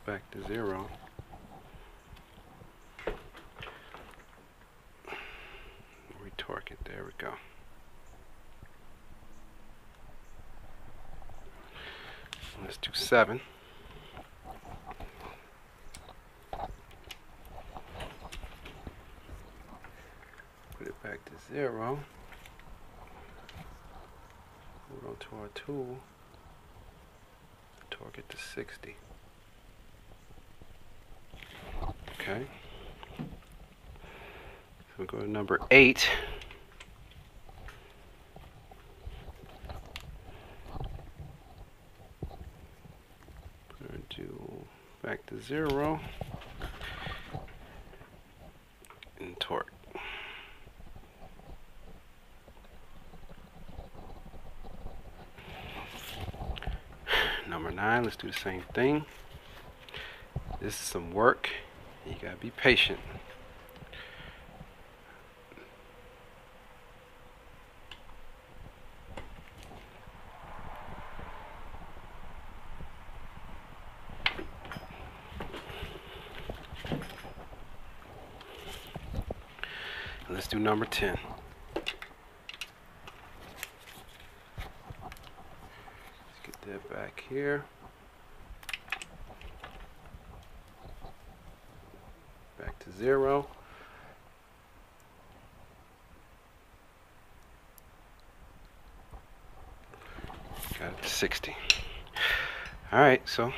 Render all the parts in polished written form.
back to 0. Retorque it. There we go. Let's do 7. Put it back to 0. Hold on to our tool. Torque it to 60. Okay. So we go to number 8. We're going to do back to 0 and torque. Number 9, let's do the same thing. This is some work. You gotta be patient. Let's do number 10. Let's get that back here. Back to 0. Got it to 60. Alright, so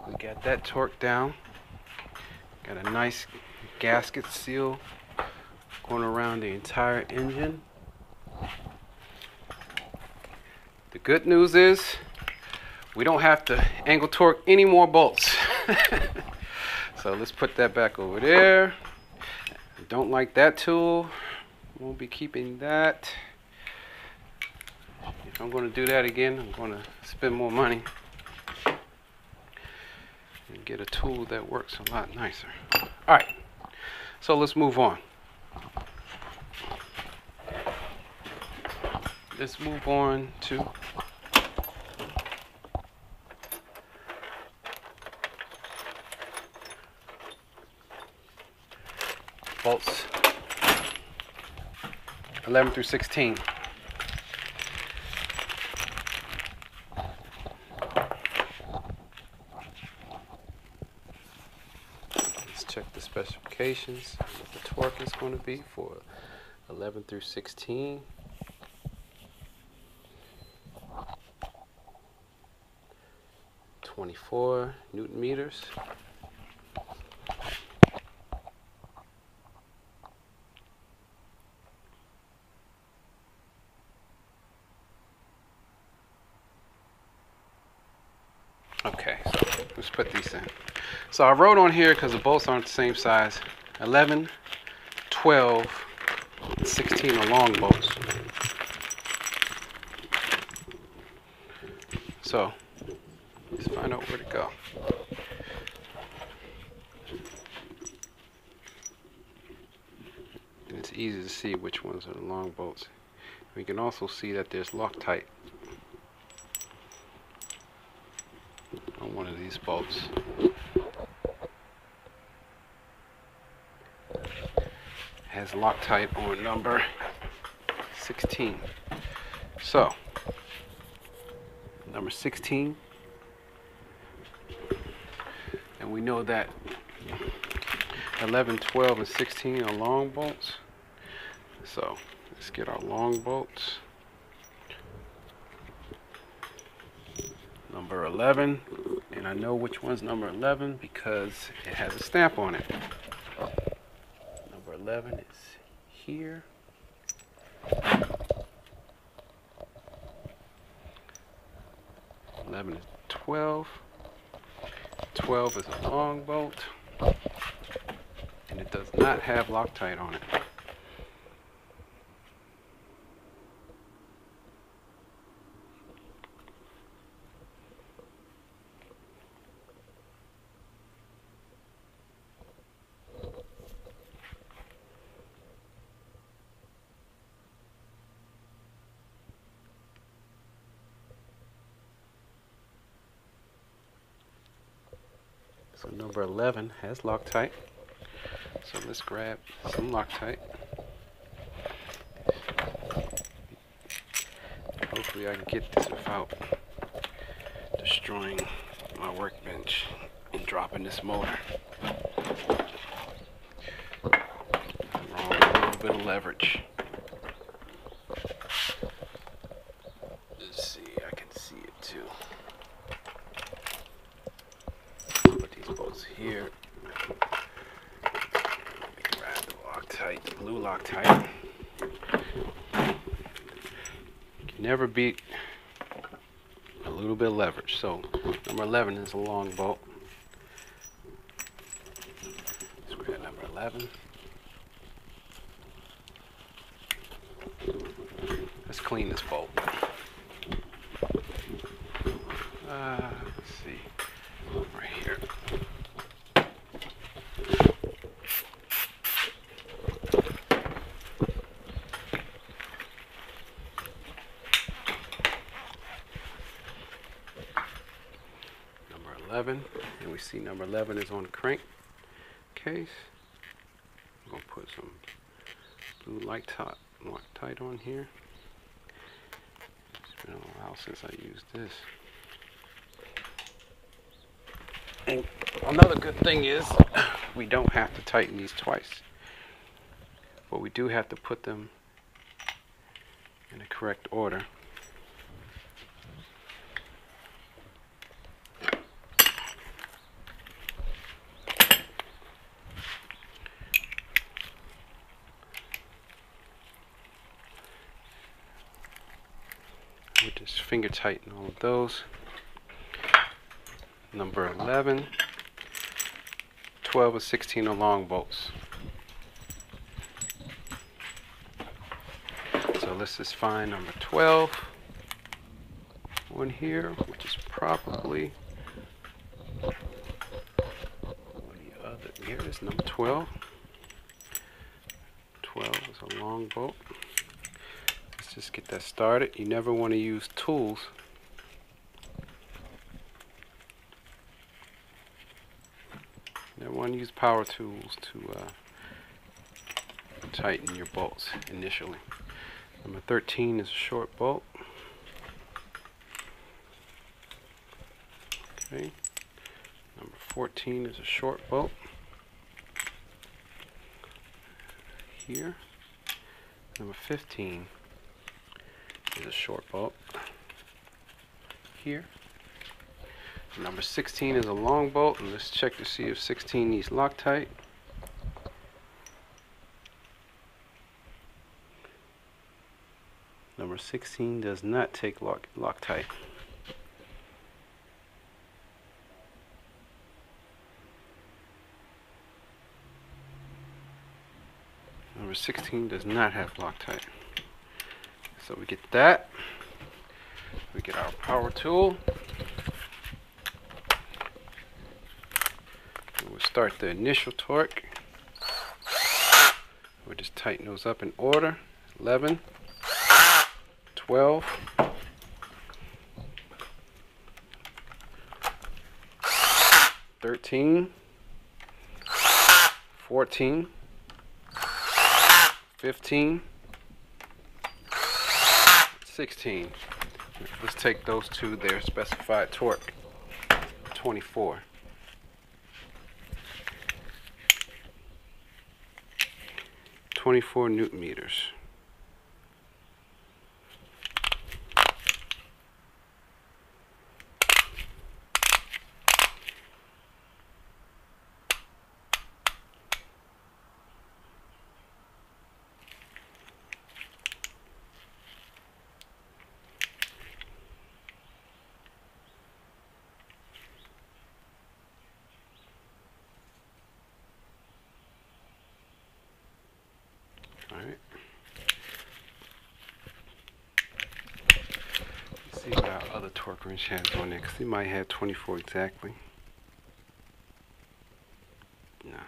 we got that torque down. Got a nice gasket seal going around the entire engine. The good news is we don't have to angle torque any more bolts. So let's put that back over there. Don't like that tool. Won't be keeping that. If I'm going to do that again, I'm going to spend more money and get a tool that works a lot nicer. Alright, so let's move on. Let's move on to bolts 11 through 16. Check the specifications, what the torque is going to be for 11 through 16. .24 Newton meters. Okay, so let's put these in. So I wrote on here because the bolts aren't the same size. 11, 12, and 16 are long bolts. So let's find out where to go. And it's easy to see which ones are the long bolts. We can also see that there's Loctite on one of these bolts. Has Loctite on number 16. So number 16, and we know that 11, 12, and 16 are long bolts. So let's get our long bolts. Number 11, and I know which one's number 11 because it has a stamp on it. Number 11 is here. 11 is 12. 12 is a long bolt, and it does not have Loctite on it. So number 11 has Loctite. So let's grab some Loctite. Hopefully I can get this without destroying my workbench and dropping this motor. Wrong with a little bit of leverage. Let's see, I can see it too. Put these bolts here. Let me grab the Loctite, the blue Loctite. You can never beat a little bit of leverage. So number 11 is a long bolt. Let's grab number 11. Let's clean this bolt. Let's see, right here. Number 11, and we see number 11 is on the crank case. I'm gonna put some blue Loctite on here. It's been a while since I used this. And another good thing is we don't have to tighten these twice, but we do have to put them in the correct order. We just finger tighten all of those. Number 11, 12 and 16 are long bolts. So let's just find number 12 on here, which is probably the other. Here it is, number 12. 12 is a long bolt. Let's just get that started. You never want to use tools. Never want to use power tools to tighten your bolts initially. Number 13 is a short bolt. Okay. Number 14 is a short bolt. Here. Number 15 is a short bolt. Here. Number 16 is a long bolt, and let's check to see if 16 needs Loctite. Number 16 does not take Loctite. Number 16 does not have Loctite. So we get that. We get our power tool. We'll start the initial torque. We'll just tighten those up in order. 11, 12, 13, 14, 15, 16. Let's take those to their specified torque. 24. 24 Newton meters. Alright. Let's see what our other torque wrench has on there, because it might have 24 exactly. No.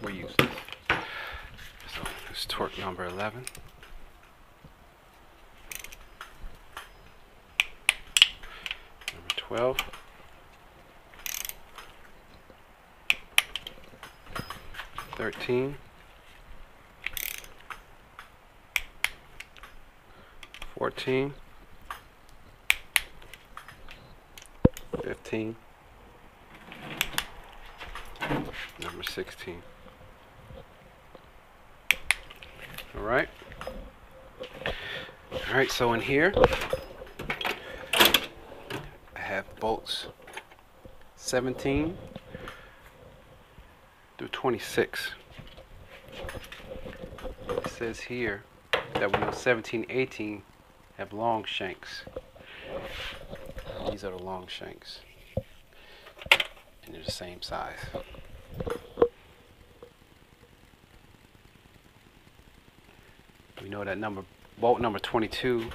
we'll use this. So it's torque number 11. Number 12. 13. 14. 15. Number 16. Alright. Alright, so in here I have bolts 17 through 26. It says here that we know 17, 18 have long shanks. These are the long shanks. And they're the same size. We know that bolt number 22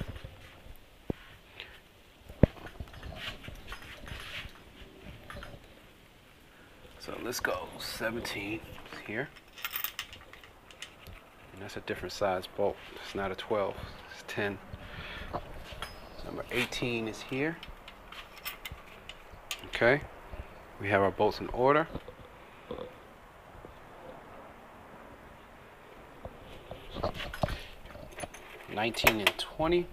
so let's go 17 here, and that's a different size bolt. It's not a 12, it's 10. Number 18 is here. Okay, we have our bolts in order. $19 and $20.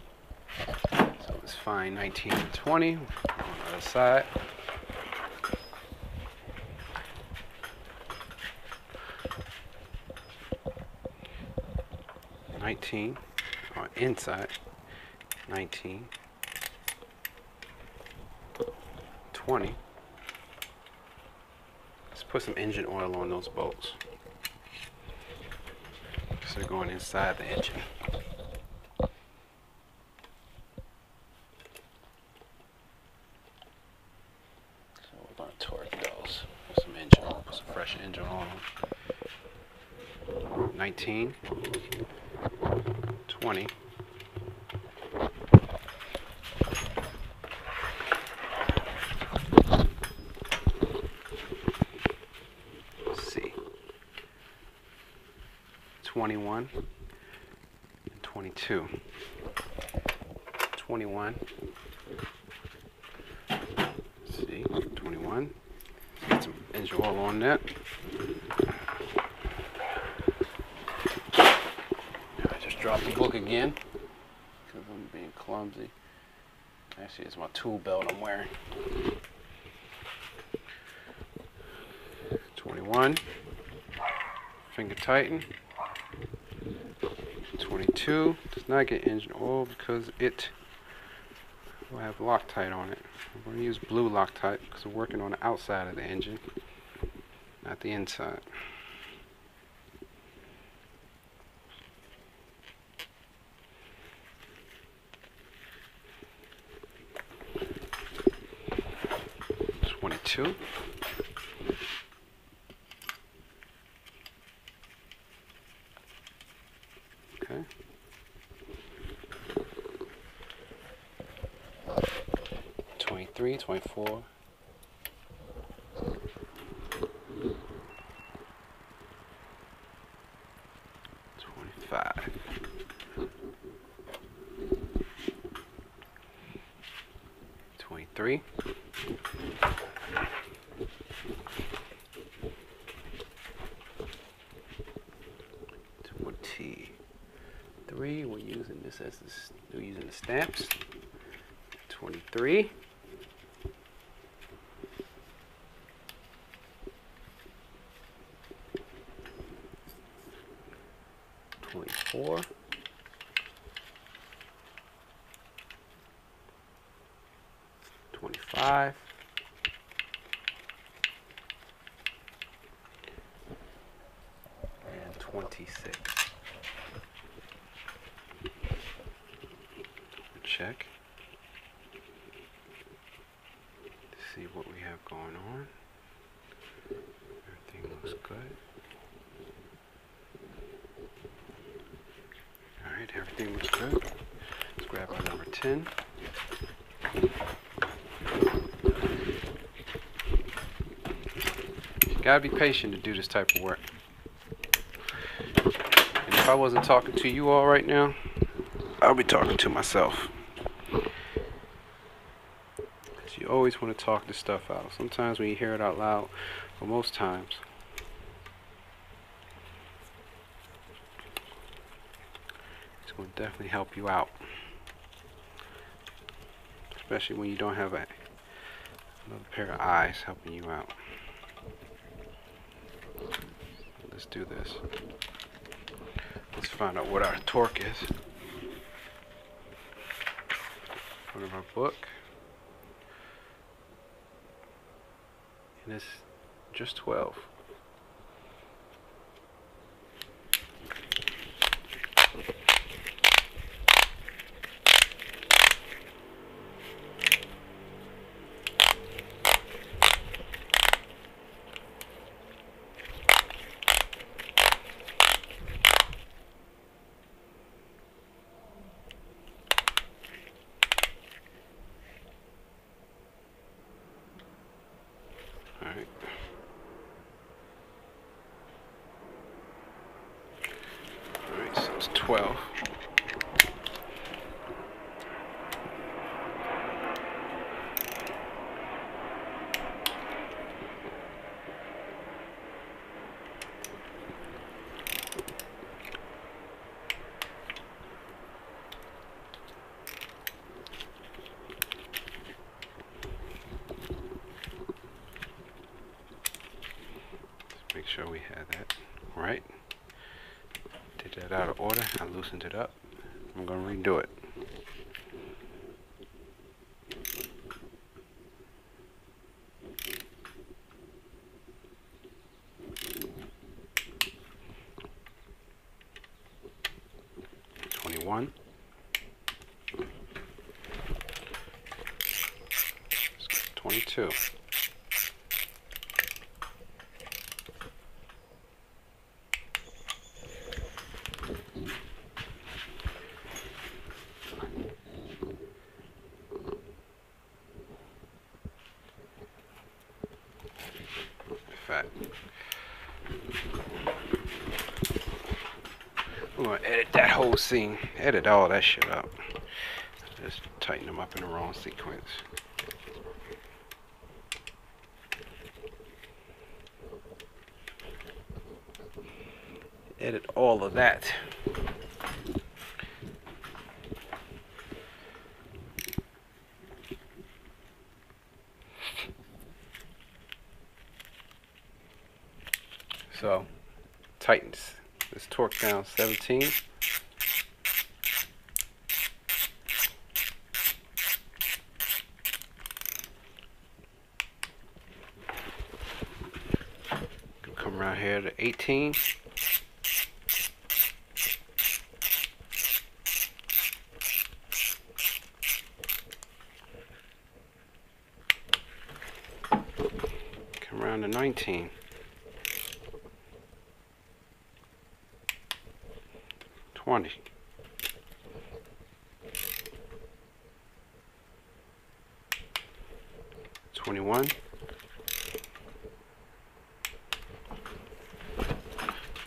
So let's find $19 and $20 on the other side. $19 on inside. $19. $20. Let's put some engine oil on those bolts. So they're going inside the engine. Torque those. Put some engine, put some fresh engine on them. 19, 20, 21 and 22. 21. See, 21. Get some engine oil on that. I just dropped the book again because I'm being clumsy. Actually, it's my tool belt I'm wearing. 21. Finger tighten. 22 does not get engine oil because it will have Loctite on it. I'm going to use blue Loctite because we're working on the outside of the engine, not the inside. .22. Okay. 23, 24. 25. 23. 23. We're using this as we're using the stamps. 23. 24. 25. 26. Check to see what we have going on. Everything looks good. Alright, everything looks good. Let's grab our number 10. You gotta be patient to do this type of work. And if I wasn't talking to you all right now, I'll be talking to myself. Because you always want to talk this stuff out. Sometimes when you hear it out loud, but most times, it's going to definitely help you out. Especially when you don't have another pair of eyes helping you out. Let's do this. Let's find out what our torque is. Front of our book. And it's just 12. Alright. Alright, so it's 12. Make sure we had that right. Did that out of order. I loosened it up. I'm going to redo it. $21. 22. Fat. I'm gonna edit that whole scene. Edit all that shit up. Just tighten them up in the wrong sequence. Edit all of that. So, tightens this torque down 17. Come around here to 18. Come around to 19. 20. 21.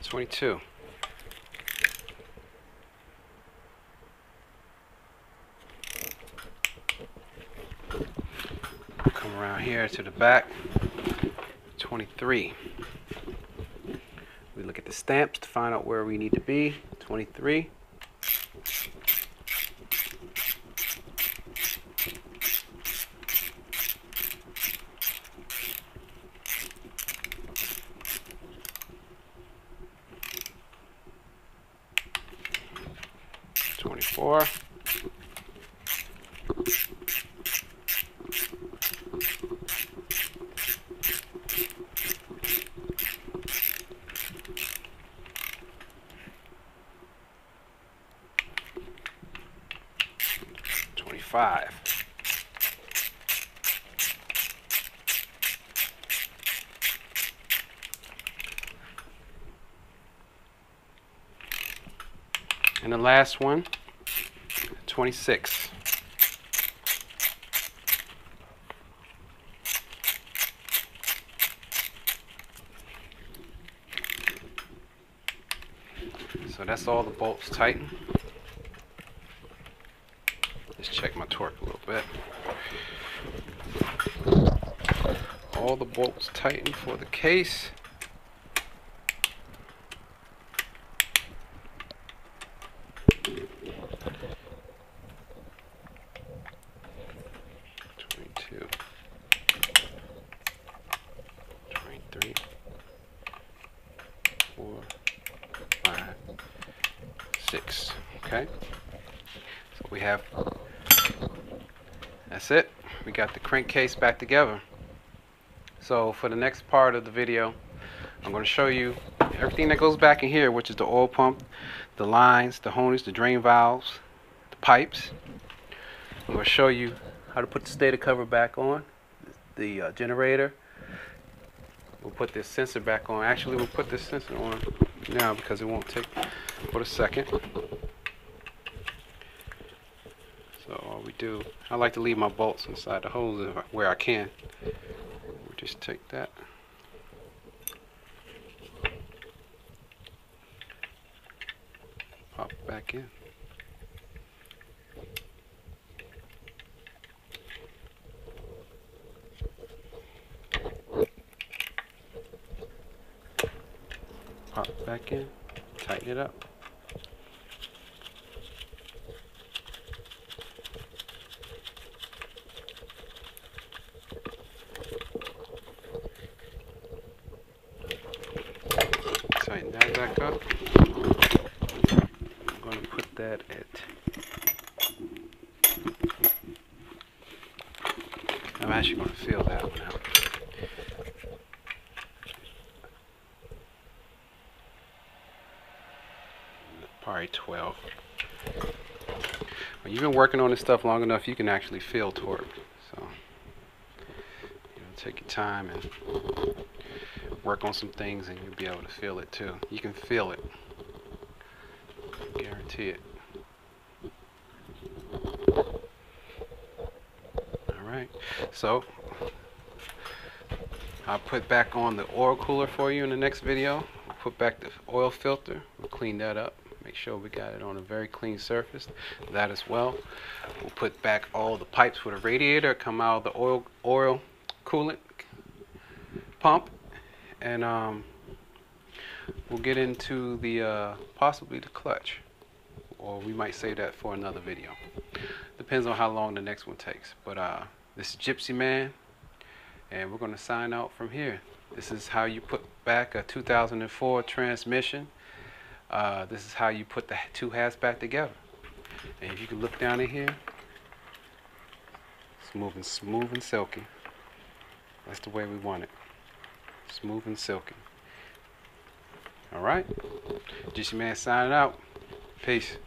22. Come around here to the back. 23. We look at the stamps to find out where we need to be. 23. $24. $25. And the last one, 26. So that's all the bolts tightened. Just check my torque a little bit. All the bolts tightened for the case. Okay, so we have, that's it. We got the crankcase back together. So for the next part of the video, I'm going to show you everything that goes back in here, which is the oil pump, the lines, the honies, the drain valves, the pipes. I'm going to show you how to put the stator cover back on, the generator. We'll put this sensor back on. Actually, we'll put this sensor on now because it won't take but a second. So all we do, I like to leave my bolts inside the holes where I can. We'll just take that. Pop it back in. Pop it back in. Tighten it up. Tighten that back up. I'm going to put that at, I'm actually going to feel that one out. Probably 12. When you've been working on this stuff long enough, you can actually feel torque. So, take your time and work on some things and you'll be able to feel it too. You can feel it. Guarantee it. Alright, so I'll put back on the oil cooler for you in the next video. We'll put back the oil filter. We'll clean that up. Make sure we got it on a very clean surface. That as well. We'll put back all the pipes for the radiator. Come out of the oil coolant pump. And we'll get into the possibly the clutch, or we might save that for another video. Depends on how long the next one takes. But this is Gypsyman, and we're going to sign out from here. This is how you put back a 2004 transmission. This is how you put the two halves back together. And if you can look down in here, it's moving smooth and silky. That's the way we want it. Smooth and silky. Alright, Gypsyman signing out. Peace.